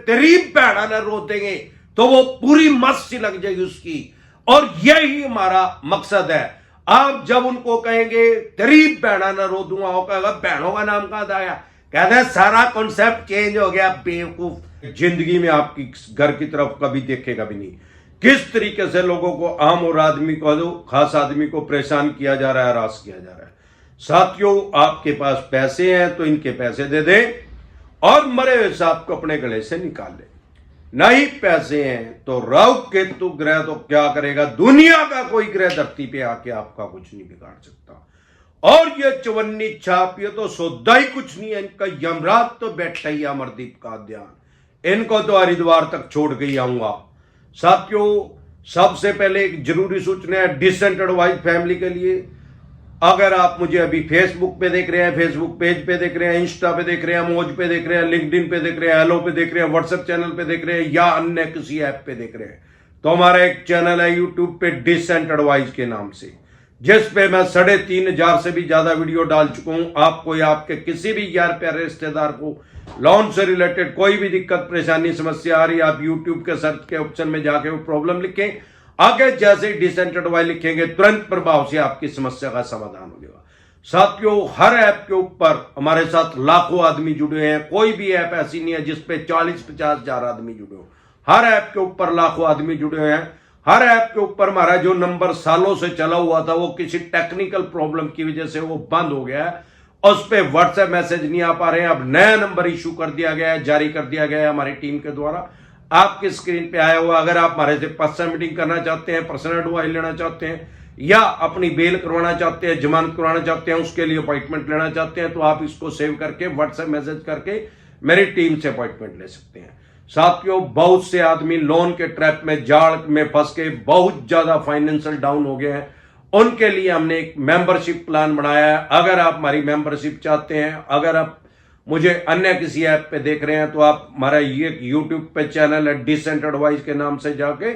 तेरी भैड़ा न रो देंगे तो वो पूरी मस्त सी लग जाएगी उसकी। और यही हमारा मकसद है। आप जब उनको कहेंगे तेरी भैड़ा न रो दूंगा, वो कहेगा बहनों का नाम कहां आया, कहते हैं सारा कॉन्सेप्ट चेंज हो गया बेवकूफ। जिंदगी में आपकी घर की तरफ कभी देखेगा भी नहीं। किस तरीके से लोगों को, आम और आदमी को, खास आदमी को परेशान किया जा रहा है, हरास किया जा रहा है। साथियों, आपके पास पैसे हैं तो इनके पैसे दे दें और मरे हुए सांप को अपने गले से निकाल ले। नहीं पैसे हैं तो राहु केतु ग्रह तो क्या करेगा, दुनिया का कोई ग्रह धरती पे आके आपका कुछ नहीं बिगाड़ सकता। और ये चवन्नी छाप, ये तो सौदा ही कुछ नहीं है इनका। यमराज तो बैठा ही अमरदीप का ध्यान, इनको तो हरिद्वार तक छोड़ के ही आऊंगा। साथियों, सबसे पहले एक जरूरी सूचना है डिसेंट एडवाइस फैमिली के लिए। अगर आप मुझे अभी फेसबुक पे देख रहे हैं, फेसबुक पेज पे देख रहे हैं, इंस्टा पे देख रहे हैं, मौज पे देख रहे हैं, लिंक्डइन पे देख रहे हैं, हेलो पे देख रहे हैं, व्हाट्सएप चैनल पे देख रहे हैं या अन्य किसी ऐप पे देख रहे हैं, तो हमारा एक चैनल है यूट्यूब पे डिसेंट एडवाइस के नाम से, जिस पे मैं 3,500 से भी ज्यादा वीडियो डाल चुका हूं। आपको या आपके किसी भी यार प्यारे रिश्तेदार को लोन से रिलेटेड कोई भी दिक्कत परेशानी समस्या आ रही है, आप यूट्यूब के सर्च के ऑप्शन में जाके वो प्रॉब्लम लिखें, आगे जैसे ही डिसेंट एडवाइस लिखेंगे तुरंत प्रभाव से आपकी समस्या का समाधान हो जाएगा। साथियों, हर ऐप के ऊपर हमारे साथ लाखों आदमी जुड़े हैं। कोई भी ऐप ऐसी नहीं है जिसपे 40-50 हजार आदमी जुड़े हो। हर ऐप के ऊपर लाखों आदमी जुड़े हैं। हर ऐप के ऊपर हमारा जो नंबर सालों से चला हुआ था वो किसी टेक्निकल प्रॉब्लम की वजह से वो बंद हो गया है। उस पर व्हाट्सएप मैसेज नहीं आ पा रहे हैं। अब नया नंबर इशू कर दिया गया है, जारी कर दिया गया है हमारी टीम के द्वारा। आपकी स्क्रीन पे आया हुआ, अगर आप हमारे से पर्सनल मीटिंग करना चाहते हैं, पर्सनल एडवाइस लेना चाहते हैं या अपनी बेल करवाना चाहते हैं, जमानत करवाना चाहते हैं, उसके लिए अपॉइंटमेंट लेना चाहते हैं, तो आप इसको सेव करके व्हाट्सएप मैसेज करके मेरी टीम से अपॉइंटमेंट ले सकते हैं। साथियों, बहुत से आदमी लोन के ट्रैप में, जाल में फंस के बहुत ज्यादा फाइनेंशियल डाउन हो गए हैं। उनके लिए हमने एक मेंबरशिप प्लान बनाया है। अगर आप हमारी मेंबरशिप चाहते हैं, अगर आप मुझे अन्य किसी ऐप पे देख रहे हैं, तो आप हमारा ये यूट्यूब पे चैनल है डिसेंट एडवाइस के नाम से, जाके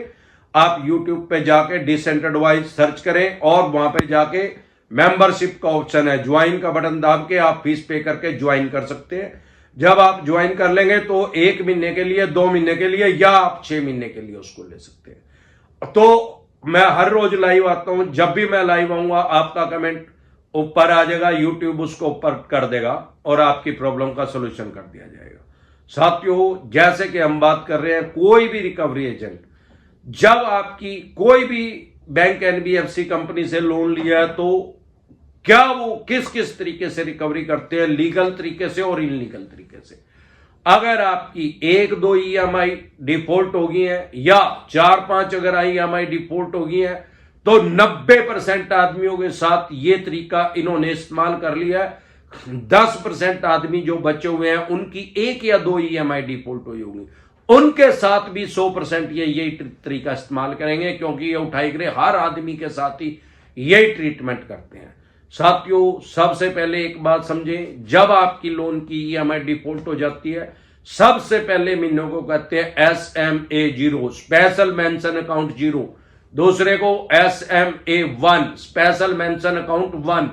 आप यूट्यूब पे जाके डिसेंट एडवाइस सर्च करें और वहां पे जाके मेंबरशिप का ऑप्शन है, ज्वाइन का बटन दाब के आप फीस पे करके ज्वाइन कर सकते हैं। जब आप ज्वाइन कर लेंगे तो 1 महीने के लिए, 2 महीने के लिए या आप 6 महीने के लिए उसको ले सकते हैं। तो मैं हर रोज लाइव आता हूं। जब भी मैं लाइव आऊंगा आपका कमेंट ऊपर आ जाएगा, यूट्यूब उसको ऊपर कर देगा और आपकी प्रॉब्लम का सोल्यूशन कर दिया जाएगा। साथियों, जैसे कि हम बात कर रहे हैं, कोई भी रिकवरी एजेंट जब आपकी कोई भी बैंक एनबीएफसी कंपनी से लोन लिया है तो क्या वो किस किस तरीके से रिकवरी करते हैं, लीगल तरीके से और इनलीगल तरीके से। अगर आपकी 1-2 ईएमआई डिफॉल्ट हो गई है या 4-5 अगर ईएमआई डिफॉल्ट हो गई है तो 90% आदमियों के साथ ये तरीका इन्होंने इस्तेमाल कर लिया है। 10% आदमी जो बचे हुए हैं उनकी 1 या 2 ईएमआई डिफॉल्ट हुई होगी, उनके साथ भी 100% ये यही तरीका इस्तेमाल करेंगे, क्योंकि ये उठाई गए हर आदमी के साथ ही यही ट्रीटमेंट करते हैं। साथियों, सबसे पहले एक बात समझें, जब आपकी लोन की ईएमआई डिफॉल्ट हो जाती है, सबसे पहले महीनों को कहते हैं SMA0 स्पेशल मेंशन अकाउंट 0, दूसरे को SMA1 स्पेशल मेंशन अकाउंट 1,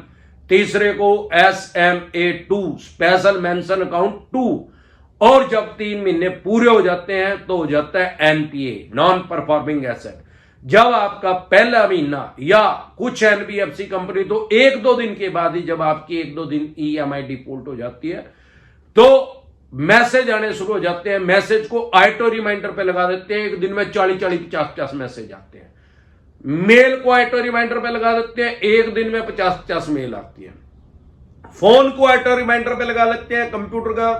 तीसरे को SMA2 स्पेशल मेंशन अकाउंट 2, और जब 3 महीने पूरे हो जाते हैं तो हो जाता है NPA नॉन परफॉर्मिंग एसेट। जब आपका पहला महीना या कुछ एनबीएफसी कंपनी तो 1-2 दिन के बाद ही, जब आपकी 1-2 दिन ईएमआई डिफॉल्ट हो जाती है तो मैसेज आने शुरू हो जाते हैं। मैसेज को ऑटो रिमाइंडर पे लगा देते हैं। एक दिन में 40-50 मैसेज आते हैं। मेल को ऑटो रिमाइंडर पे लगा देते हैं, एक दिन में 50 मेल आती है। फोन को ऑटो रिमाइंडर पे लगा लेते हैं, कंप्यूटर का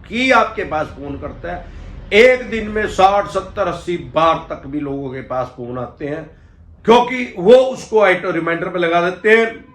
की आपके पास फोन करता है, एक दिन में 60-70-80 बार तक भी लोगों के पास फोन आते हैं, क्योंकि वो उसको ऑटो रिमाइंडर पे लगा देते हैं।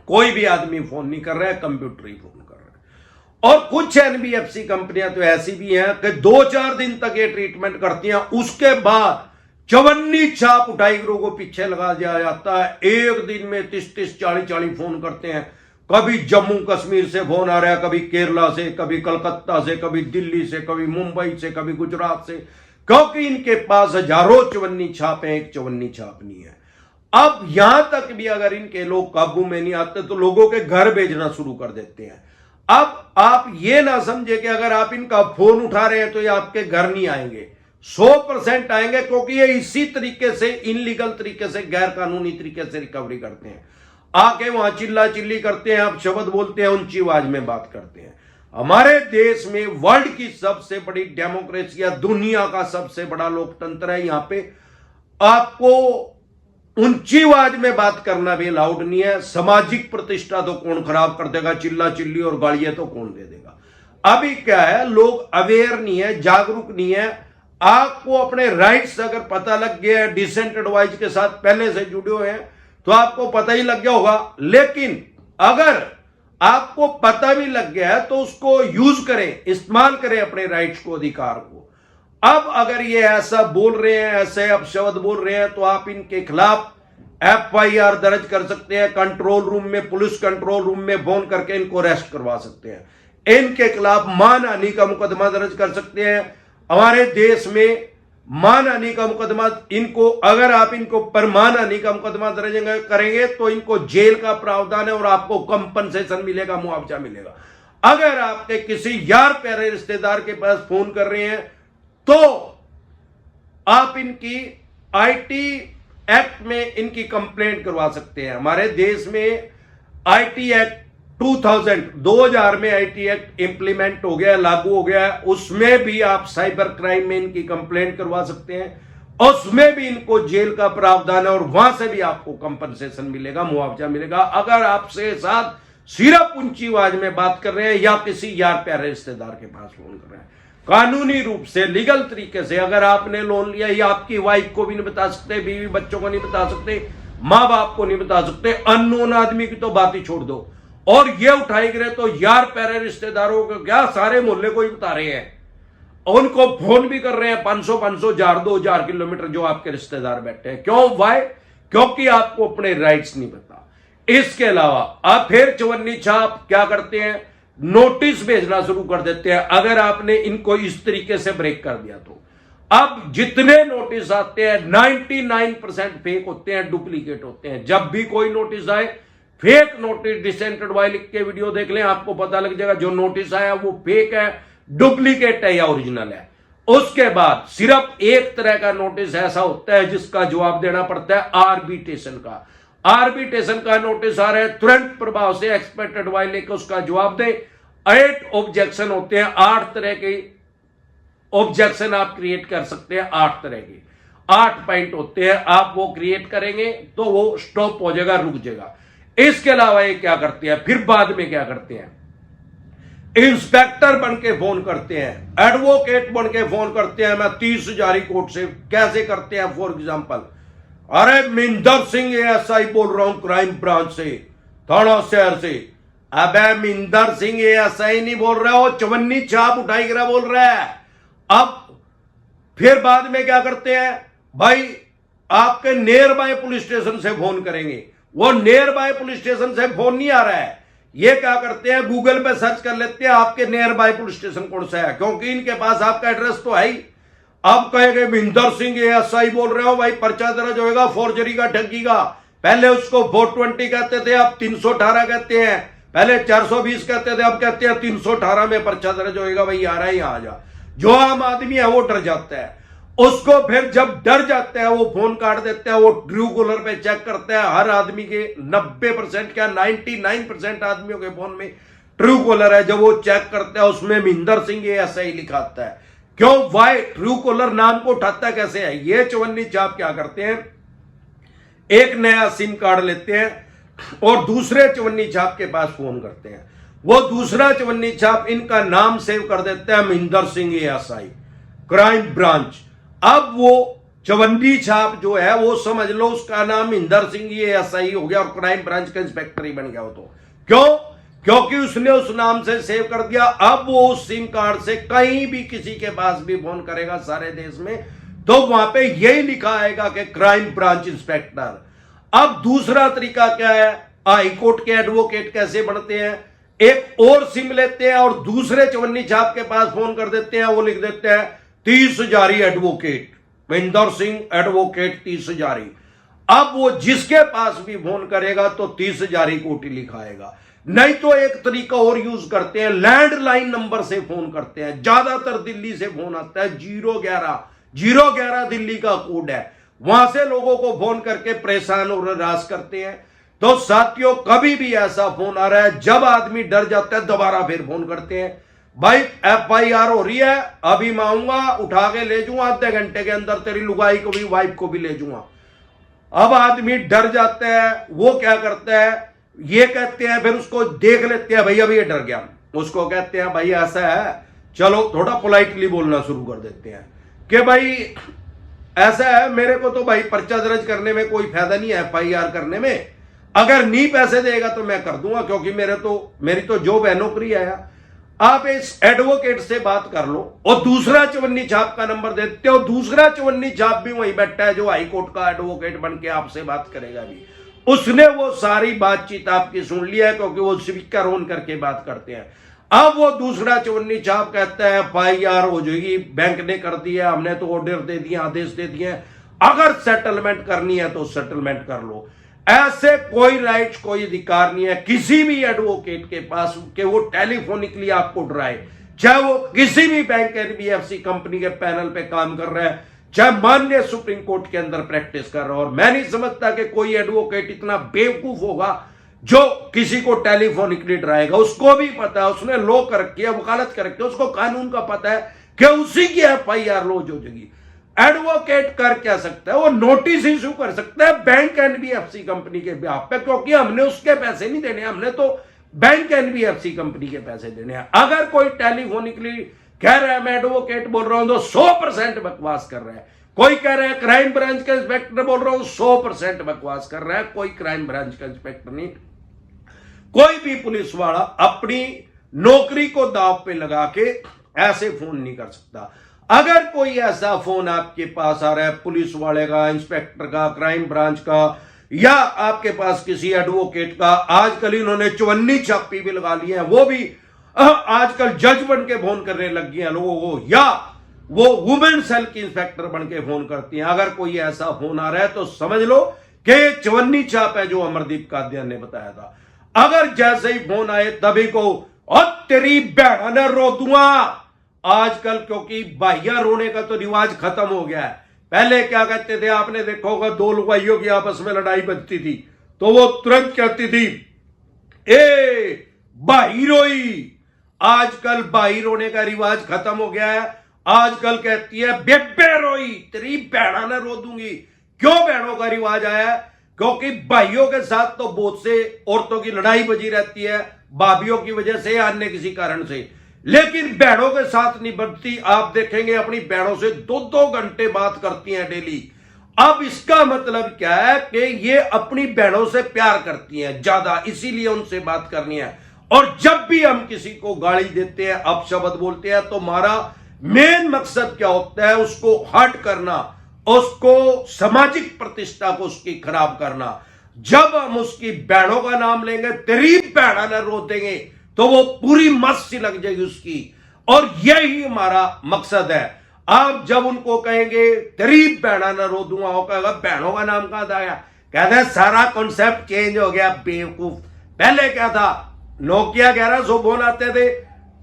कोई भी आदमी फोन नहीं कर रहा है, कंप्यूटर ही फोन कर रहा है। और कुछ एनबीएफसी कंपनियां तो ऐसी भी हैं कि 2-4 दिन तक ये ट्रीटमेंट करती हैं, उसके बाद चवन्नी छाप उठाई को पीछे लगा दिया जाता है। एक दिन में 30-30, 40-40 फोन करते हैं। कभी जम्मू कश्मीर से फोन आ रहा है, कभी केरला से, कभी कलकत्ता से, कभी दिल्ली से, कभी मुंबई से, कभी गुजरात से, क्योंकि इनके पास हजारों चवन्नी छाप है, एक चवन्नी छाप नहीं है। अब यहां तक भी अगर इनके लोग काबू में नहीं आते तो लोगों के घर भेजना शुरू कर देते हैं। अब आप ये ना समझे कि अगर आप इनका फोन उठा रहे हैं तो ये आपके घर नहीं आएंगे, 100% आएंगे, क्योंकि ये इसी तरीके से इनलीगल तरीके से, गैर कानूनी तरीके से रिकवरी करते हैं। आके वहां चिल्ला चिल्ली करते हैं, आप शब्द बोलते हैं, ऊंची आवाज में बात करते हैं। हमारे देश में वर्ल्ड की सबसे बड़ी डेमोक्रेसी, दुनिया का सबसे बड़ा लोकतंत्र है। यहां पे आपको ऊंची आवाज में बात करना भी अलाउड नहीं है। सामाजिक प्रतिष्ठा तो कौन खराब कर देगा, चिल्ला चिल्ली और गालियां तो कौन दे देगा। अभी क्या है, लोग अवेयर नहीं है, जागरूक नहीं है। आपको अपने राइट्स अगर पता लग गया है, डिसेंट एडवाइज के साथ पहले से जुड़े हुए हैं, तो आपको पता ही लग गया होगा। लेकिन अगर आपको पता भी लग गया है तो उसको यूज करें, इस्तेमाल करें अपने राइट्स को, अधिकार को। अब अगर ये ऐसा बोल रहे हैं, ऐसे अपशब्द बोल रहे हैं, तो आप इनके खिलाफ FIR दर्ज कर सकते हैं। कंट्रोल रूम में, पुलिस कंट्रोल रूम में फोन करके इनको अरेस्ट करवा सकते हैं। इनके खिलाफ मानहानि का मुकदमा दर्ज कर सकते हैं। हमारे देश में मानहानि का मुकदमा, इनको अगर आप इनको पर मानहानि का मुकदमा दर्ज करेंगे तो इनको जेल का प्रावधान है और आपको कंपनसेशन मिलेगा, मुआवजा मिलेगा। अगर आपके किसी यार प्यारे रिश्तेदार के पास फोन कर रहे हैं तो आप इनकी IT एक्ट में इनकी कंप्लेंट करवा सकते हैं। हमारे देश में IT एक्ट 2000 में IT एक्ट इंप्लीमेंट हो गया, लागू हो गया। उसमें भी आप साइबर क्राइम में इनकी कंप्लेंट करवा सकते हैं। उसमें भी इनको जेल का प्रावधान है और वहां से भी आपको कंपनसेशन मिलेगा, मुआवजा मिलेगा। अगर आपसे साथ सिर्फ ऊंची आवाज में बात कर रहे हैं या किसी यार प्यारे रिश्तेदार के पास फोन कर रहे हैं, कानूनी रूप से, लीगल तरीके से, अगर आपने लोन लिया, या आपकी वाइफ को भी नहीं बता सकते, बीवी बच्चों को नहीं बता सकते, मां बाप को नहीं बता सकते, अननोन आदमी की तो बात ही छोड़ दो। और ये उठाई गए तो यार प्यारे रिश्तेदारों को क्या, सारे मोहल्ले को ही बता रहे हैं, उनको फोन भी कर रहे हैं 500 1000 किलोमीटर जो आपके रिश्तेदार बैठे हैं। क्यों? वाई? क्योंकि आपको अपने राइट्स नहीं पता। इसके अलावा आप फिर चवन्नी छाप क्या करते हैं, नोटिस भेजना शुरू कर देते हैं। अगर आपने इनको इस तरीके से ब्रेक कर दिया तो अब जितने नोटिस आते हैं 99% फेक होते हैं, डुप्लीकेट होते हैं। जब भी कोई नोटिस आए, फेक नोटिस, डिसेंट एडवाइस लिख के वीडियो देख लें, आपको पता लग जाएगा जो नोटिस आया वो फेक है, डुप्लीकेट है या ओरिजिनल है। उसके बाद सिर्फ एक तरह का नोटिस ऐसा होता है जिसका जवाब देना पड़ता है, आर्बिट्रेशन का। आर्बिट्रेशन का नोटिस आ रहा है, तुरंत प्रभाव से एक्सपर्ट एडवाइस लेकर उसका जवाब दें। 8 ऑब्जेक्शन होते हैं, 8 तरह के ऑब्जेक्शन आप क्रिएट कर सकते हैं। 8 तरह के 8 पॉइंट होते हैं, आप वो क्रिएट करेंगे तो वो स्टॉप हो जाएगा, रुक जाएगा। इसके अलावा ये क्या करते हैं, फिर बाद में क्या करते हैं, इंस्पेक्टर बन के फोन करते हैं, एडवोकेट बन के फोन करते हैं, मैं 30 हजारी कोर्ट से। कैसे करते हैं? फॉर एग्जाम्पल, अरे मिंदर सिंह ASI बोल रहा हूं क्राइम ब्रांच से, थाना शहर से। अबे मिंदर सिंह ASI नहीं बोल रहा हो, चवन्नी छाप उठाई गिरा बोल रहा है। अब फिर बाद में क्या करते हैं भाई, आपके नियर बाय पुलिस स्टेशन से फोन करेंगे। वो नियर बाय पुलिस स्टेशन से फोन नहीं आ रहा है, ये क्या करते हैं, गूगल पे सर्च कर लेते हैं आपके नियर बाय पुलिस स्टेशन कौन सा है, क्योंकि इनके पास आपका एड्रेस तो है ही। अब कहेंगे मिंदर सिंह ASI बोल रहे हो भाई, पर्चा दर्ज होएगा फॉर्जरी का, ठगी का। पहले उसको 420 कहते थे, अब 318 कहते हैं। पहले 420 कहते थे, अब कहते हैं 318 में पर्चा दर्ज होएगा, भाई आ रहा है, यहां आ जा। जो आम आदमी है वो डर जाता है। उसको फिर जब डर जाता है वो फोन काट देता है, वो ट्रू कॉलर पे चेक करता है। हर आदमी के 90% क्या 99% आदमियों के फोन में ट्रू कॉलर है। जब वो चेक करता है उसमें मिंदर सिंह ASI लिखा आता है। क्यों? वाई? ट्रू कॉलर नाम को उठाता कैसे है? ये चवन्नी छाप क्या करते हैं, एक नया सिम कार्ड लेते हैं और दूसरे चवन्नी छाप के पास फोन करते हैं। वो दूसरा चवन्नी छाप इनका नाम सेव कर देता है, मिंदर सिंह ASI क्राइम ब्रांच। अब वो चवन्नी छाप जो है वो समझ लो उसका नाम मिंदर सिंह ASI हो गया और क्राइम ब्रांच का इंस्पेक्टर ही बन गया। हो तो क्यों? क्योंकि उसने उस नाम से सेव कर दिया। अब वो उस सिम कार्ड से कहीं भी किसी के पास भी फोन करेगा सारे देश में, तो वहां पे यही लिखा आएगा कि क्राइम ब्रांच इंस्पेक्टर। अब दूसरा तरीका क्या है, हाई कोर्ट के एडवोकेट कैसे बनते हैं, एक और सिम लेते हैं और दूसरे चवन्नी छाप के पास फोन कर देते हैं, वो लिख देते हैं 30 हजारी एडवोकेट, मिंदर सिंह एडवोकेट 30 हजारी। अब वो जिसके पास भी फोन करेगा तो 30 हजारी कोटी लिखाएगा। नहीं तो एक तरीका और यूज करते हैं, लैंडलाइन नंबर से फोन करते हैं। ज्यादातर दिल्ली से फोन आता है, 011 दिल्ली का कोड है, वहां से लोगों को फोन करके परेशान और हरास करते हैं। तो साथियों, कभी भी ऐसा फोन आ रहा है, जब आदमी डर जाता है दोबारा फिर फोन करते हैं, भाई FIR हो रही है, अभी मैं आऊंगा, उठा के ले जाऊंगा, आधे घंटे के अंदर तेरी लुगाई को भी, वाइफ को भी ले जाऊंगा। अब आदमी डर जाता है, वो क्या करता है, ये कहते हैं, फिर उसको देख लेते हैं, भैया ये डर गया, उसको कहते हैं भाई ऐसा है, चलो थोड़ा पोलाइटली बोलना शुरू कर देते हैं कि भाई ऐसा है, मेरे को तो भाई पर्चा दर्ज करने में कोई फायदा नहीं है, FIR करने में, अगर नहीं पैसे देगा तो मैं कर दूंगा, क्योंकि मेरी तो जॉब है, नौकरी है। आप इस एडवोकेट से बात कर लो, और दूसरा चवन्नी छाप का नंबर देते हो, दूसरा चवन्नी छाप भी वहीं बैठा है जो हाईकोर्ट का एडवोकेट बन के आपसे बात करेगा भी, उसने वो सारी बातचीत आपकी सुन लिया है, क्योंकि वो स्पीकर ऑन करके बात करते हैं। अब वो दूसरा चवन्नी छाप कहता है FIR हो जाएगी, बैंक ने कर दिया, हमने तो ऑर्डर दे दिए, आदेश दे दिए, अगर सेटलमेंट करनी है तो सेटलमेंट कर लो। ऐसे कोई राइट, कोई अधिकार नहीं है किसी भी एडवोकेट के पास कि वो टेलीफोनिकली आपको डराए, चाहे वो किसी भी बैंक NBFC कंपनी के पैनल पे काम कर रहा है, चाहे माननीय सुप्रीम कोर्ट के अंदर प्रैक्टिस कर रहा है। और मैं नहीं समझता कि कोई एडवोकेट इतना बेवकूफ होगा जो किसी को टेलीफोनिकली डराएगा। उसको भी पता है, उसने लॉ कर रखी है, वकालत कर रखी है, उसको कानून का पता है कि उसी की FIR लॉज हो जाएगी। एडवोकेट कर क्या सकता है, वो नोटिस इशू कर सकता है बैंक NBFC कंपनी के बेहाफ पे, क्योंकि हमने उसके पैसे नहीं देने, हमने तो बैंक NBFC कंपनी के पैसे देने हैं। अगर कोई टेलीफोनिकली कह रहा है मैं एडवोकेट बोल रहा हूं तो 100% बकवास कर रहा है। कोई कह रहा है क्राइम ब्रांच का इंस्पेक्टर बोल रहा हूं, 100% बकवास कर रहा है। कोई क्राइम ब्रांच का इंस्पेक्टर नहीं, कोई भी पुलिस वाला अपनी नौकरी को दांव पे लगा के ऐसे फोन नहीं कर सकता। अगर कोई ऐसा फोन आपके पास आ रहा है, पुलिस वाले का, इंस्पेक्टर का, क्राइम ब्रांच का, या आपके पास किसी एडवोकेट का, आजकल इन्होंने चवन्नी छापी भी लगा ली है, वो भी आजकल जज बन के फोन करने लग गए हैं लोगों को, या वो वुमेन सेल की इंस्पेक्टर बन के फोन करती हैं। अगर कोई ऐसा फोन आ रहा है तो समझ लो कि ये चवन्नी छाप है जो अमरदीप कादियान ने बताया था। अगर जैसे ही फोन आए तभी को, और तेरी बहन रो दूंगा आजकल, क्योंकि भाइया रोने का तो रिवाज खत्म हो गया है। पहले क्या कहते थे, आपने देखा होगा, दो लुगाइयों की आपस में लड़ाई बजती थी तो वो तुरंत कहती थी ए भाई रोई। आजकल भाई रोने का रिवाज खत्म हो गया है, आजकल कहती है बेबे रोई, तेरी बहना ने रो दूंगी। क्यों बहनों का रिवाज आया है? क्योंकि भाइयों के साथ तो बहुत से औरतों की लड़ाई बजी रहती है, भाभियों की वजह से या अन्य किसी कारण से, लेकिन बहनों के साथ नहीं बनती। आप देखेंगे अपनी बहनों से 2-2 घंटे बात करती हैं डेली। अब इसका मतलब क्या है कि ये अपनी बहनों से प्यार करती हैं ज्यादा, इसीलिए उनसे बात करनी है। और जब भी हम किसी को गाली देते हैं, अपशब्द बोलते हैं, तो हमारा मेन मकसद क्या होता है, उसको हर्ट करना, उसको सामाजिक प्रतिष्ठा को उसकी खराब करना। जब हम उसकी बहनों का नाम लेंगे, तेरी बहना न रो देंगे, तो वो पूरी मस्त सी लग जाएगी उसकी। और यही हमारा मकसद है। आप जब उनको कहेंगे तेरी बहना न रो दूंगा, वो कहेगा बहनों का नाम कहां आया, कहते हैं सारा कॉन्सेप्ट चेंज हो गया बेवकूफ। पहले क्या था, नोकिया 1100 फोन आते थे,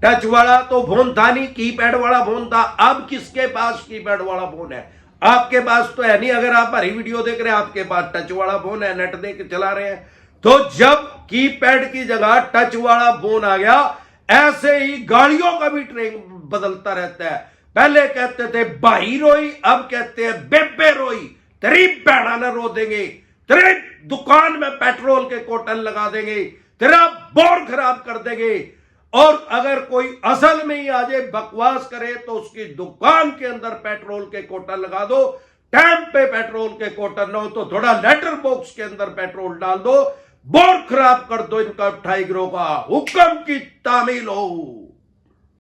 टच वाला तो फोन था नहीं, कीपैड वाला फोन था। अब किसके पास कीपैड वाला फोन है? आपके पास तो है नहीं। अगर आप हरी वीडियो देख रहे हैं, आपके पास टच वाला फोन है, नेट देख के चला रहे हैं। तो जब कीपैड की जगह टच वाला फोन आ गया, ऐसे ही गाड़ियों का भी ट्रेंड बदलता रहता है। पहले कहते थे भाई रोई, अब कहते हैं बेबे रोई, तेरी बहना न रो देंगे, तेरे दुकान में पेट्रोल के कोटन लगा देंगे, तेरा बोर्ड खराब कर देंगे। और अगर कोई असल में ही आ जाए बकवास करे तो उसकी दुकान के अंदर पेट्रोल के कोटन लगा दो। टाइम पे पेट्रोल के कोटन ना हो तो थोड़ा लेटर बॉक्स के अंदर पेट्रोल डाल दो, बोर्ड खराब कर दो। इनका 28 गिरोह का हुक्म की तामील हो।